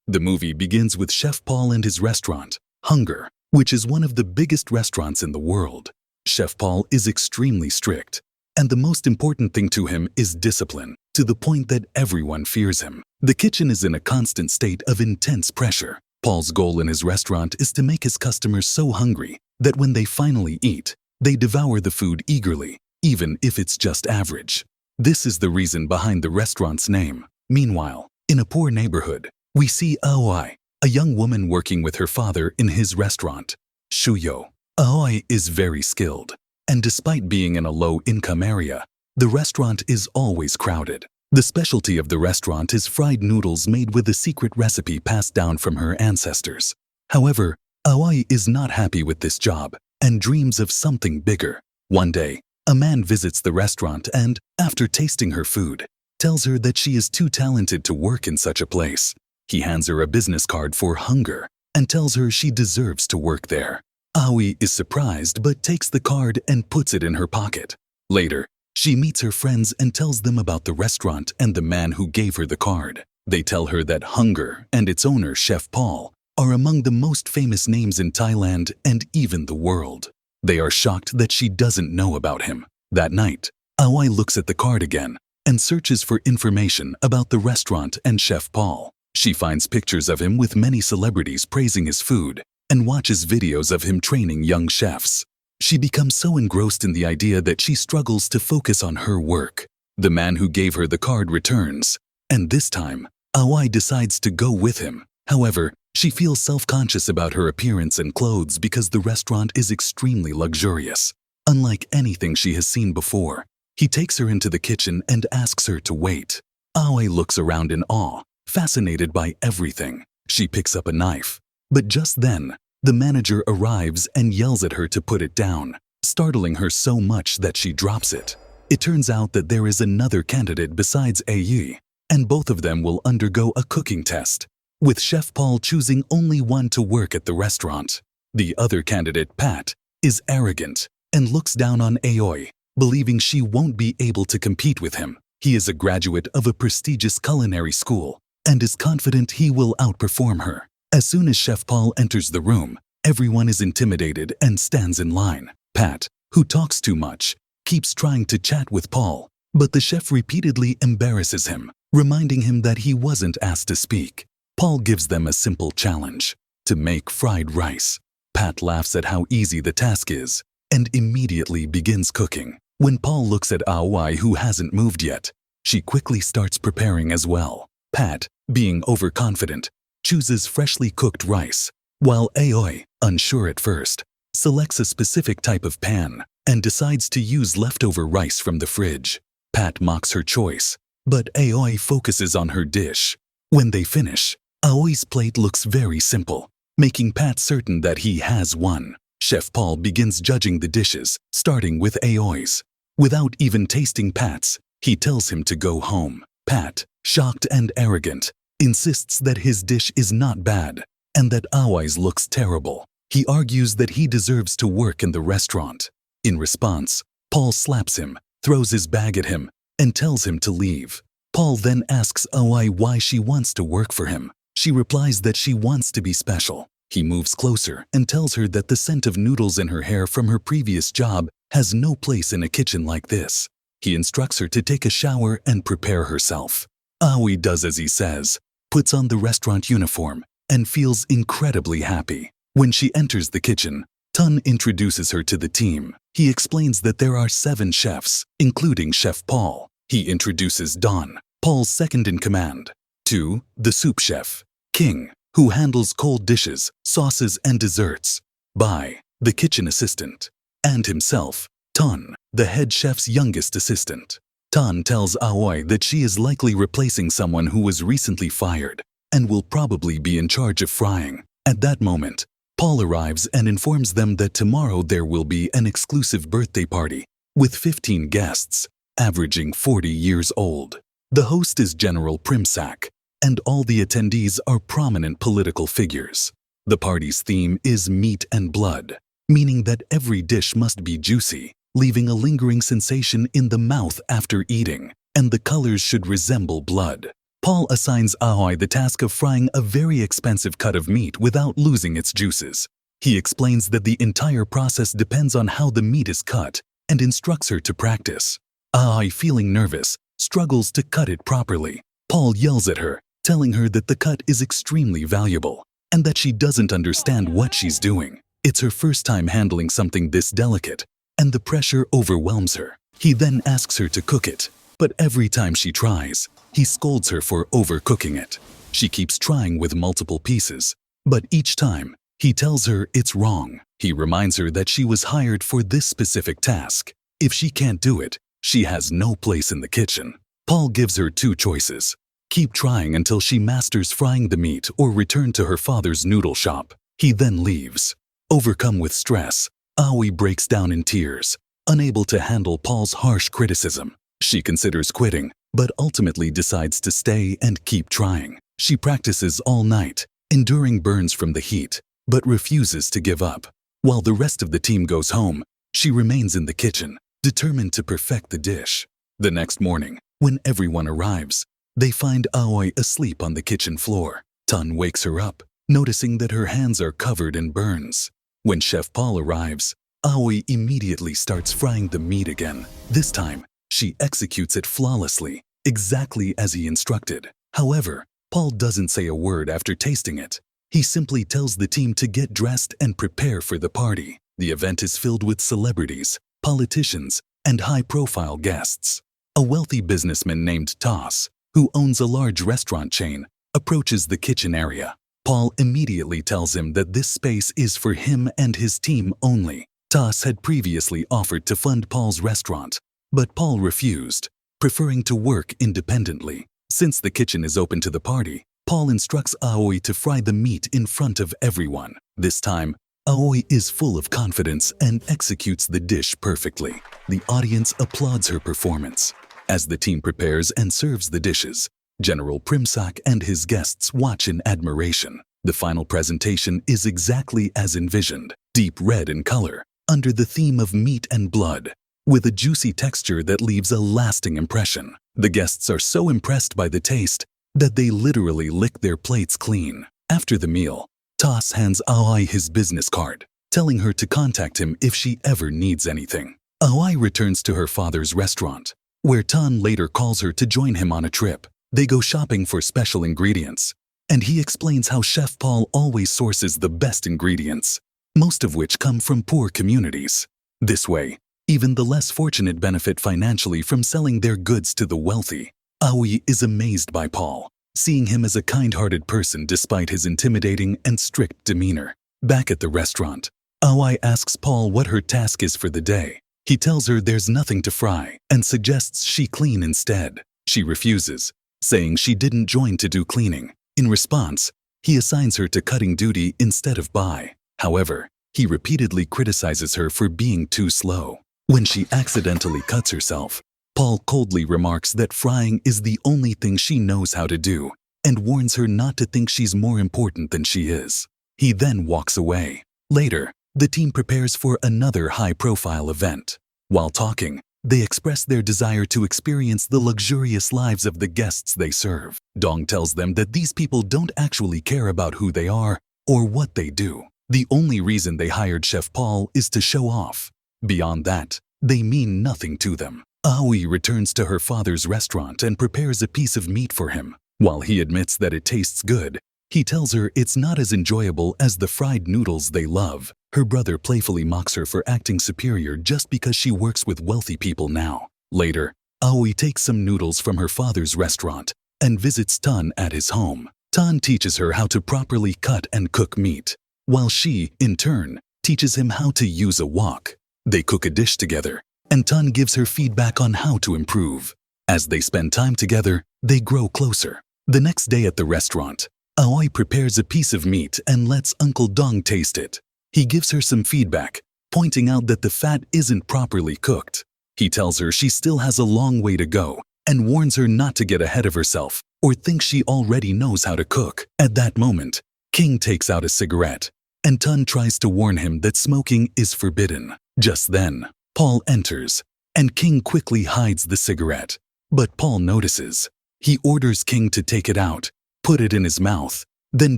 The movie begins with Chef Paul and his restaurant, Hunger, which is one of the biggest restaurants in the world. Chef Paul is extremely strict, and the most important thing to him is discipline, to the point that everyone fears him. The kitchen is in a constant state of intense pressure. Paul's goal in his restaurant is to make his customers so hungry that when they finally eat, they devour the food eagerly, even if it's just average. This is the reason behind the restaurant's name. Meanwhile, in a poor neighborhood, we see Aoi, a young woman working with her father in his restaurant, Shuyo. Aoi is very skilled, and despite being in a low-income area, the restaurant is always crowded. The specialty of the restaurant is fried noodles made with a secret recipe passed down from her ancestors. However, Aoi is not happy with this job and dreams of something bigger. One day, a man visits the restaurant and, after tasting her food, tells her that she is too talented to work in such a place. He hands her a business card for Hunger and tells her she deserves to work there. Aoi is surprised but takes the card and puts it in her pocket. Later, she meets her friends and tells them about the restaurant and the man who gave her the card. They tell her that Hunger and its owner, Chef Paul, are among the most famous names in Thailand and even the world. They are shocked that she doesn't know about him. That night, Aoi looks at the card again and searches for information about the restaurant and Chef Paul. She finds pictures of him with many celebrities praising his food and watches videos of him training young chefs. She becomes so engrossed in the idea that she struggles to focus on her work. The man who gave her the card returns, and this time, Aoi decides to go with him. However, she feels self-conscious about her appearance and clothes because the restaurant is extremely luxurious, unlike anything she has seen before. He takes her into the kitchen and asks her to wait. Aoi looks around in awe, fascinated by everything. She picks up a knife, but just then, the manager arrives and yells at her to put it down, startling her so much that she drops it. It turns out that there is another candidate besides Ayi, and both of them will undergo a cooking test, with Chef Paul choosing only one to work at the restaurant. The other candidate, Pat, is arrogant and looks down on Aoi, believing she won't be able to compete with him. He is a graduate of a prestigious culinary school and is confident he will outperform her. As soon as Chef Paul enters the room, everyone is intimidated and stands in line. Pat, who talks too much, keeps trying to chat with Paul, but the chef repeatedly embarrasses him, reminding him that he wasn't asked to speak. Paul gives them a simple challenge: to make fried rice. Pat laughs at how easy the task is and immediately begins cooking. When Paul looks at Aoi, who hasn't moved yet, she quickly starts preparing as well. Pat, being overconfident, chooses freshly cooked rice, while Aoi, unsure at first, selects a specific type of pan and decides to use leftover rice from the fridge. Pat mocks her choice, but Aoi focuses on her dish. When they finish, Aoi's plate looks very simple, making Pat certain that he has won. Chef Paul begins judging the dishes, starting with Aoi's. Without even tasting Pat's, he tells him to go home. Pat, shocked and arrogant, insists that his dish is not bad and that Aoi's looks terrible. He argues that he deserves to work in the restaurant. In response, Paul slaps him, throws his bag at him, and tells him to leave. Paul then asks Aoi why she wants to work for him. She replies that she wants to be special. He moves closer and tells her that the scent of noodles in her hair from her previous job has no place in a kitchen like this. He instructs her to take a shower and prepare herself. Aoi does as he says, puts on the restaurant uniform, and feels incredibly happy. When she enters the kitchen, Tun introduces her to the team. He explains that there are 7 chefs, including Chef Paul. He introduces Don, Paul's second-in-command, to the soup chef, King, who handles cold dishes, sauces, and desserts, Bai, the kitchen assistant, and himself, Tun, the head chef's youngest assistant. Tun tells Aoi that she is likely replacing someone who was recently fired and will probably be in charge of frying. At that moment, Paul arrives and informs them that tomorrow there will be an exclusive birthday party with 15 guests, averaging 40 years old. The host is General Primsak, and all the attendees are prominent political figures. The party's theme is meat and blood, meaning that every dish must be juicy, leaving a lingering sensation in the mouth after eating, and the colors should resemble blood. Paul assigns Aoi the task of frying a very expensive cut of meat without losing its juices. He explains that the entire process depends on how the meat is cut and instructs her to practice. Aoi, feeling nervous, struggles to cut it properly. Paul yells at her, telling her that the cut is extremely valuable and that she doesn't understand what she's doing. It's her first time handling something this delicate, and the pressure overwhelms her. He then asks her to cook it, but every time she tries, he scolds her for overcooking it. She keeps trying with multiple pieces, but each time, he tells her it's wrong. He reminds her that she was hired for this specific task. If she can't do it, she has no place in the kitchen. Paul gives her two choices: keep trying until she masters frying the meat or return to her father's noodle shop. He then leaves. Overcome with stress, Aoi breaks down in tears, unable to handle Paul's harsh criticism. She considers quitting, but ultimately decides to stay and keep trying. She practices all night, enduring burns from the heat, but refuses to give up. While the rest of the team goes home, she remains in the kitchen, determined to perfect the dish. The next morning, when everyone arrives, they find Aoi asleep on the kitchen floor. Tan wakes her up, noticing that her hands are covered in burns. When Chef Paul arrives, Aoi immediately starts frying the meat again. This time, she executes it flawlessly, exactly as he instructed. However, Paul doesn't say a word after tasting it. He simply tells the team to get dressed and prepare for the party. The event is filled with celebrities, politicians, and high-profile guests. A wealthy businessman named Toss, who owns a large restaurant chain, approaches the kitchen area. Paul immediately tells him that this space is for him and his team only. Toss had previously offered to fund Paul's restaurant, but Paul refused, preferring to work independently. Since the kitchen is open to the party, Paul instructs Aoi to fry the meat in front of everyone. This time, Aoi is full of confidence and executes the dish perfectly. The audience applauds her performance. As the team prepares and serves the dishes, General Primsak and his guests watch in admiration. The final presentation is exactly as envisioned, deep red in color, under the theme of meat and blood, with a juicy texture that leaves a lasting impression. The guests are so impressed by the taste that they literally lick their plates clean. After the meal, Toss hands Aoi his business card, telling her to contact him if she ever needs anything. Aoi returns to her father's restaurant, where Tan later calls her to join him on a trip. They go shopping for special ingredients, and he explains how Chef Paul always sources the best ingredients, most of which come from poor communities. This way, even the less fortunate benefit financially from selling their goods to the wealthy. Aoi is amazed by Paul, seeing him as a kind-hearted person despite his intimidating and strict demeanor. Back at the restaurant, Aoi asks Paul what her task is for the day. He tells her there's nothing to fry and suggests she clean instead. She refuses, saying she didn't join to do cleaning. In response, he assigns her to cutting duty instead of buy. However, he repeatedly criticizes her for being too slow. When she accidentally cuts herself, Paul coldly remarks that frying is the only thing she knows how to do and warns her not to think she's more important than she is. He then walks away. Later, the team prepares for another high-profile event. While talking, they express their desire to experience the luxurious lives of the guests they serve. Dong tells them that these people don't actually care about who they are or what they do. The only reason they hired Chef Paul is to show off. Beyond that, they mean nothing to them. Aoi returns to her father's restaurant and prepares a piece of meat for him. While he admits that it tastes good, he tells her it's not as enjoyable as the fried noodles they love. Her brother playfully mocks her for acting superior just because she works with wealthy people now. Later, Aoi takes some noodles from her father's restaurant and visits Tan at his home. Tan teaches her how to properly cut and cook meat, while she, in turn, teaches him how to use a wok. They cook a dish together, and Tan gives her feedback on how to improve. As they spend time together, they grow closer. The next day at the restaurant, Aoi prepares a piece of meat and lets Uncle Dong taste it. He gives her some feedback, pointing out that the fat isn't properly cooked. He tells her she still has a long way to go and warns her not to get ahead of herself or think she already knows how to cook. At that moment, King takes out a cigarette, and Tan tries to warn him that smoking is forbidden. Just then, Paul enters, and King quickly hides the cigarette. But Paul notices. He orders King to take it out, put it in his mouth, then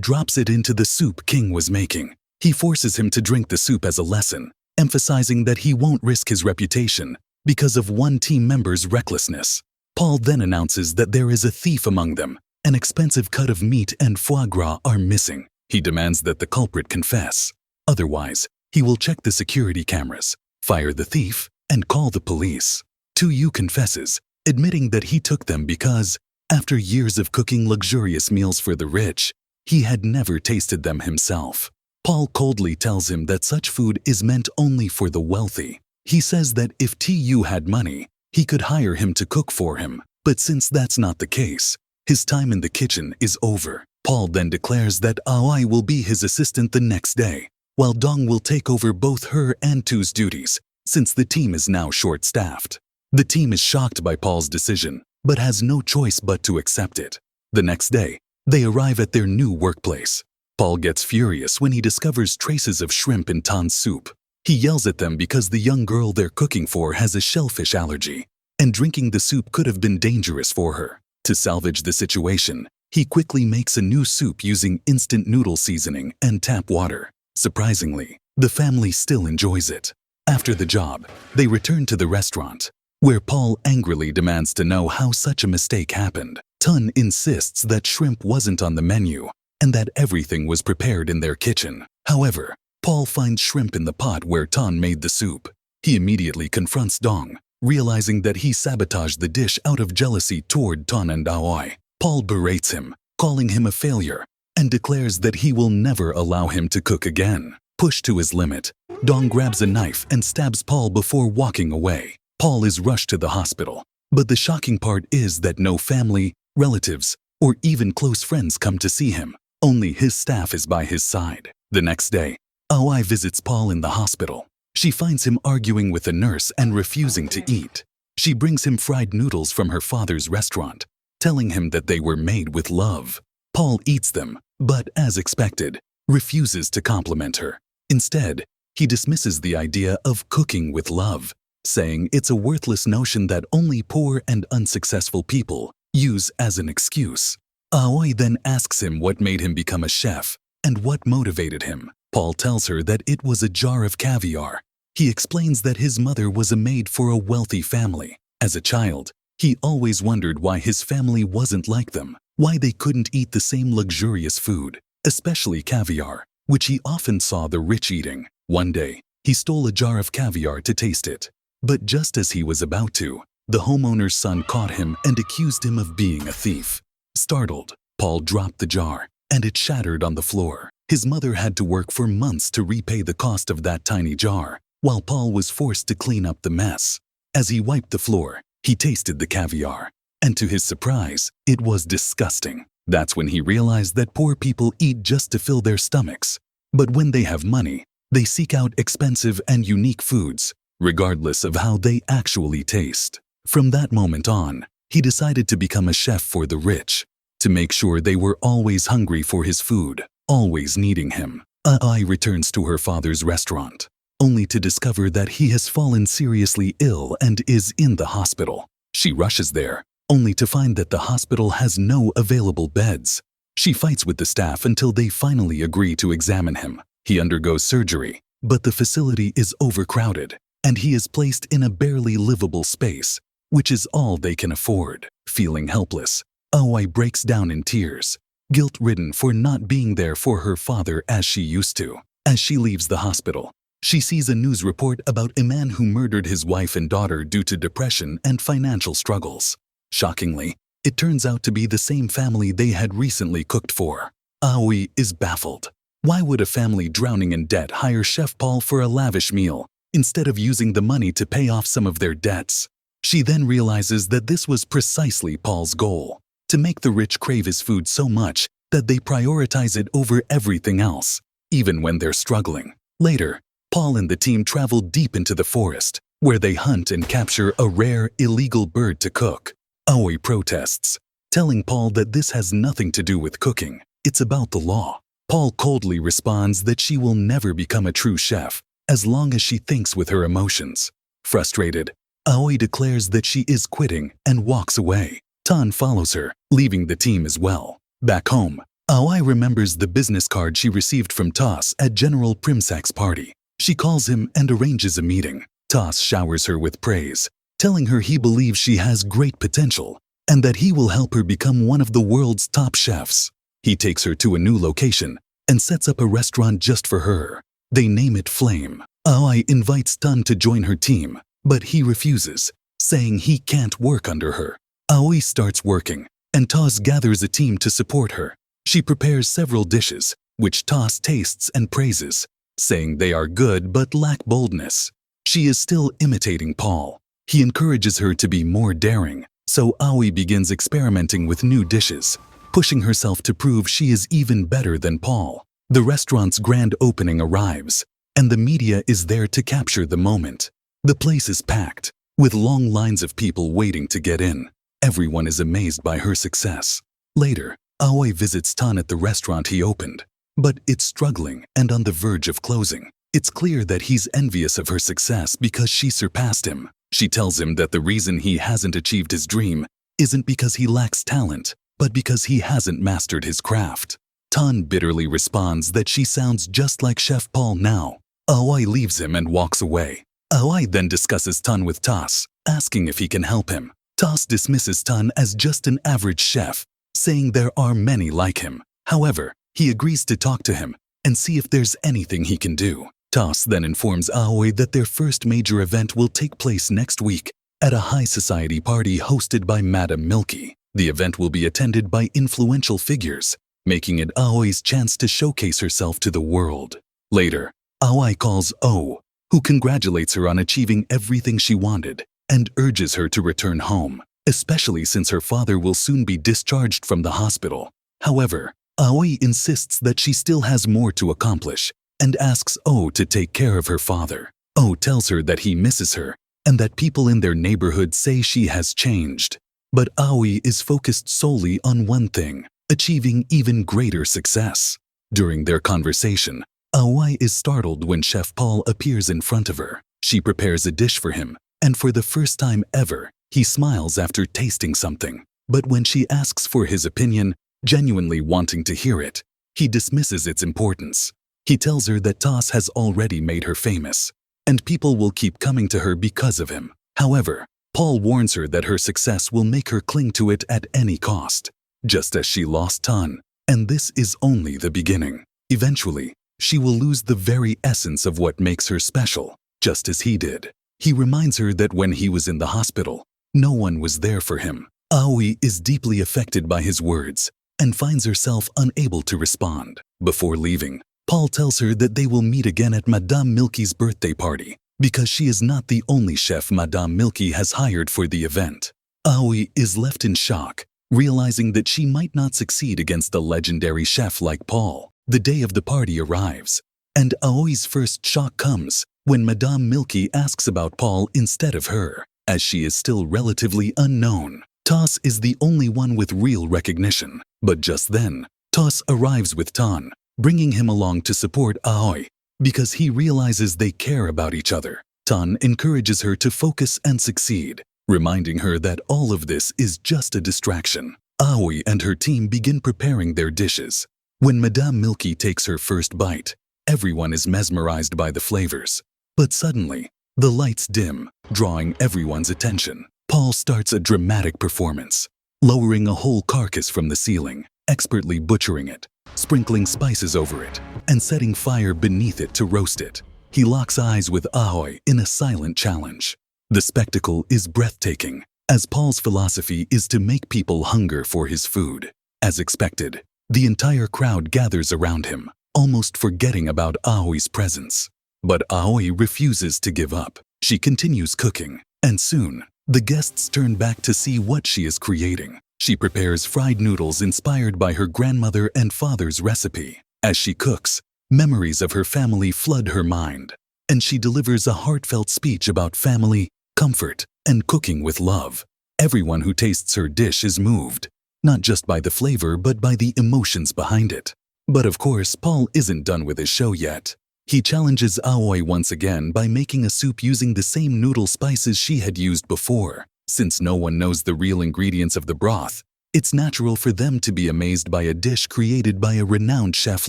drops it into the soup King was making. He forces him to drink the soup as a lesson, emphasizing that he won't risk his reputation because of one team member's recklessness. Paul then announces that there is a thief among them. An expensive cut of meat and foie gras are missing. He demands that the culprit confess. Otherwise, he will check the security cameras, fire the thief, and call the police. Tu confesses, admitting that he took them because, after years of cooking luxurious meals for the rich, he had never tasted them himself. Paul coldly tells him that such food is meant only for the wealthy. He says that if Tu had money, he could hire him to cook for him, but since that's not the case, his time in the kitchen is over. Paul then declares that Aoi will be his assistant the next day, while Dong will take over both her and Tu's duties, since the team is now short-staffed. The team is shocked by Paul's decision, but has no choice but to accept it. The next day, they arrive at their new workplace. Paul gets furious when he discovers traces of shrimp in Tan's soup. He yells at them because the young girl they're cooking for has a shellfish allergy, and drinking the soup could have been dangerous for her. To salvage the situation, he quickly makes a new soup using instant noodle seasoning and tap water. Surprisingly, the family still enjoys it. After the job, they return to the restaurant, where Paul angrily demands to know how such a mistake happened. Tan insists that shrimp wasn't on the menu and that everything was prepared in their kitchen. However, Paul finds shrimp in the pot where Tan made the soup. He immediately confronts Dong, realizing that he sabotaged the dish out of jealousy toward Tan and Aoi. Paul berates him, calling him a failure, and declares that he will never allow him to cook again. Pushed to his limit, Dong grabs a knife and stabs Paul before walking away. Paul is rushed to the hospital, but the shocking part is that no family, relatives, or even close friends come to see him. Only his staff is by his side. The next day, Aoi visits Paul in the hospital. She finds him arguing with a nurse and refusing to eat. She brings him fried noodles from her father's restaurant, telling him that they were made with love. Paul eats them, but as expected, refuses to compliment her. Instead, he dismisses the idea of cooking with love, saying it's a worthless notion that only poor and unsuccessful people use as an excuse. Aoi then asks him what made him become a chef and what motivated him. Paul tells her that it was a jar of caviar. He explains that his mother was a maid for a wealthy family. As a child, he always wondered why his family wasn't like them, why they couldn't eat the same luxurious food, especially caviar, which he often saw the rich eating. One day, he stole a jar of caviar to taste it. But just as he was about to, the homeowner's son caught him and accused him of being a thief. Startled, Paul dropped the jar, and it shattered on the floor. His mother had to work for months to repay the cost of that tiny jar, while Paul was forced to clean up the mess. As he wiped the floor, he tasted the caviar, and to his surprise, it was disgusting. That's when he realized that poor people eat just to fill their stomachs. But when they have money, they seek out expensive and unique foods, regardless of how they actually taste. From that moment on, he decided to become a chef for the rich, to make sure they were always hungry for his food, always needing him. Aoi returns to her father's restaurant, only to discover that he has fallen seriously ill and is in the hospital. She rushes there, only to find that the hospital has no available beds. She fights with the staff until they finally agree to examine him. He undergoes surgery, but the facility is overcrowded, and he is placed in a barely livable space, which is all they can afford. Feeling helpless, Aoi breaks down in tears, guilt-ridden for not being there for her father as she used to. As she leaves the hospital, she sees a news report about a man who murdered his wife and daughter due to depression and financial struggles. Shockingly, it turns out to be the same family they had recently cooked for. Aoi is baffled. Why would a family drowning in debt hire Chef Paul for a lavish meal, instead of using the money to pay off some of their debts? She then realizes that this was precisely Paul's goal, to make the rich crave his food so much that they prioritize it over everything else, even when they're struggling. Later, Paul and the team travel deep into the forest, where they hunt and capture a rare, illegal bird to cook. Aoi protests, telling Paul that this has nothing to do with cooking, it's about the law. Paul coldly responds that she will never become a true chef as long as she thinks with her emotions. Frustrated, Aoi declares that she is quitting and walks away. Tan follows her, leaving the team as well. Back home, Aoi remembers the business card she received from Tas at General Primsak's party. She calls him and arranges a meeting. Tas showers her with praise, telling her he believes she has great potential and that he will help her become one of the world's top chefs. He takes her to a new location and sets up a restaurant just for her. They name it Flame. Aoi invites Tan to join her team, but he refuses, saying he can't work under her. Aoi starts working, and Tas gathers a team to support her. She prepares several dishes, which Tas tastes and praises, saying they are good but lack boldness. She is still imitating Paul. He encourages her to be more daring, so Aoi begins experimenting with new dishes, pushing herself to prove she is even better than Paul. The restaurant's grand opening arrives, and the media is there to capture the moment. The place is packed, with long lines of people waiting to get in. Everyone is amazed by her success. Later, Aoi visits Tan at the restaurant he opened, but it's struggling and on the verge of closing. It's clear that he's envious of her success because she surpassed him. She tells him that the reason he hasn't achieved his dream isn't because he lacks talent, but because he hasn't mastered his craft. Tan bitterly responds that she sounds just like Chef Paul now. Aoi leaves him and walks away. Aoi then discusses Tan with Tas, asking if he can help him. Tas dismisses Tan as just an average chef, saying there are many like him. However, he agrees to talk to him and see if there's anything he can do. Tas then informs Aoi that their first major event will take place next week at a high society party hosted by Madame Milky. The event will be attended by influential figures, making it Aoi's chance to showcase herself to the world. Later, Aoi calls Oh, who congratulates her on achieving everything she wanted and urges her to return home, especially since her father will soon be discharged from the hospital. However, Aoi insists that she still has more to accomplish and asks Oh to take care of her father. Oh tells her that he misses her and that people in their neighborhood say she has changed. But Aoi is focused solely on one thing, achieving even greater success. During their conversation, Aoi is startled when Chef Paul appears in front of her. She prepares a dish for him, and for the first time ever, he smiles after tasting something. But when she asks for his opinion, genuinely wanting to hear it, he dismisses its importance. He tells her that Tas has already made her famous, and people will keep coming to her because of him. However, Paul warns her that her success will make her cling to it at any cost, just as she lost Tan, and this is only the beginning. Eventually, she will lose the very essence of what makes her special, just as he did. He reminds her that when he was in the hospital, no one was there for him. Aoi is deeply affected by his words and finds herself unable to respond. Before leaving, Paul tells her that they will meet again at Madame Milky's birthday party because she is not the only chef Madame Milky has hired for the event. Aoi is left in shock, realizing that she might not succeed against a legendary chef like Paul. The day of the party arrives, and Aoi's first shock comes when Madame Milky asks about Paul instead of her, as she is still relatively unknown. Tas is the only one with real recognition, but just then, Tas arrives with Tan, bringing him along to support Aoi, because he realizes they care about each other. Tan encourages her to focus and succeed, reminding her that all of this is just a distraction. Aoi and her team begin preparing their dishes. When Madame Milky takes her first bite, everyone is mesmerized by the flavors. But suddenly, the lights dim, drawing everyone's attention. Paul starts a dramatic performance, lowering a whole carcass from the ceiling, expertly butchering it, sprinkling spices over it, and setting fire beneath it to roast it. He locks eyes with Aoi in a silent challenge. The spectacle is breathtaking, as Paul's philosophy is to make people hunger for his food. As expected, the entire crowd gathers around him, almost forgetting about Aoi's presence. But Aoi refuses to give up. She continues cooking, and soon, the guests turn back to see what she is creating. She prepares fried noodles inspired by her grandmother and father's recipe. As she cooks, memories of her family flood her mind, and she delivers a heartfelt speech about family, comfort, and cooking with love. Everyone who tastes her dish is moved, not just by the flavor but by the emotions behind it. But of course, Paul isn't done with his show yet. He challenges Aoi once again by making a soup using the same noodle spices she had used before. Since no one knows the real ingredients of the broth, it's natural for them to be amazed by a dish created by a renowned chef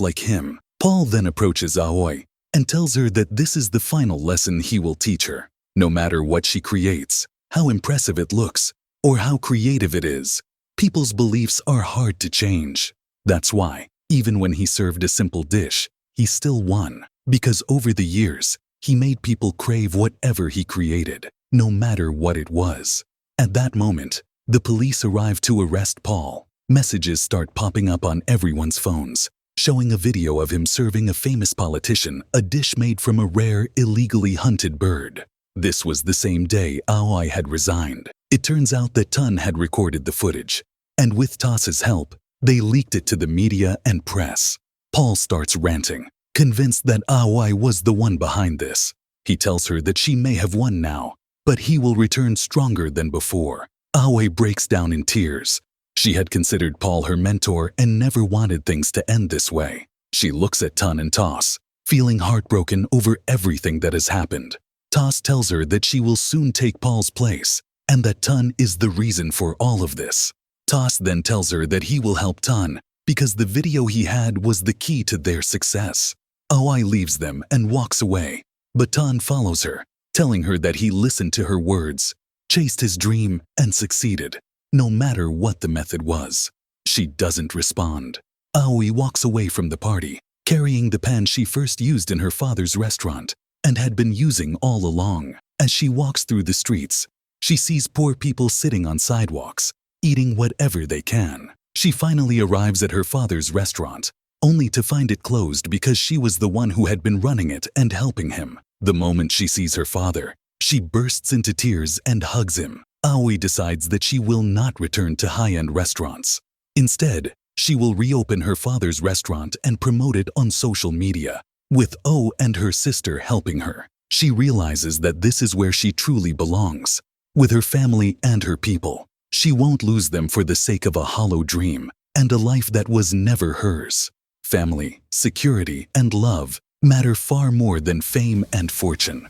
like him. Paul then approaches Aoi and tells her that this is the final lesson he will teach her. No matter what she creates, how impressive it looks, or how creative it is, people's beliefs are hard to change. That's why, even when he served a simple dish, he still won. Because over the years, he made people crave whatever he created, no matter what it was. At that moment, the police arrive to arrest Paul. Messages start popping up on everyone's phones, showing a video of him serving a famous politician a dish made from a rare, illegally hunted bird. This was the same day Aoi had resigned. It turns out that Tun had recorded the footage, and with Tas's help, they leaked it to the media and press. Paul starts ranting, convinced that Aoi was the one behind this. He tells her that she may have won now, but he will return stronger than before. Aoi breaks down in tears. She had considered Paul her mentor and never wanted things to end this way. She looks at Tun and Tas, feeling heartbroken over everything that has happened. Tas tells her that she will soon take Paul's place, and that Tun is the reason for all of this. Tas then tells her that he will help Tun because the video he had was the key to their success. Aoi leaves them and walks away, but Tun follows her, telling her that he listened to her words, chased his dream, and succeeded, no matter what the method was. She doesn't respond. Aoi walks away from the party, carrying the pan she first used in her father's restaurant and had been using all along. As she walks through the streets, she sees poor people sitting on sidewalks, eating whatever they can. She finally arrives at her father's restaurant, only to find it closed because she was the one who had been running it and helping him. The moment she sees her father, she bursts into tears and hugs him. Aoi decides that she will not return to high-end restaurants. Instead, she will reopen her father's restaurant and promote it on social media, with O and her sister helping her. She realizes that this is where she truly belongs, with her family and her people. She won't lose them for the sake of a hollow dream and a life that was never hers. Family, security, and love matter far more than fame and fortune.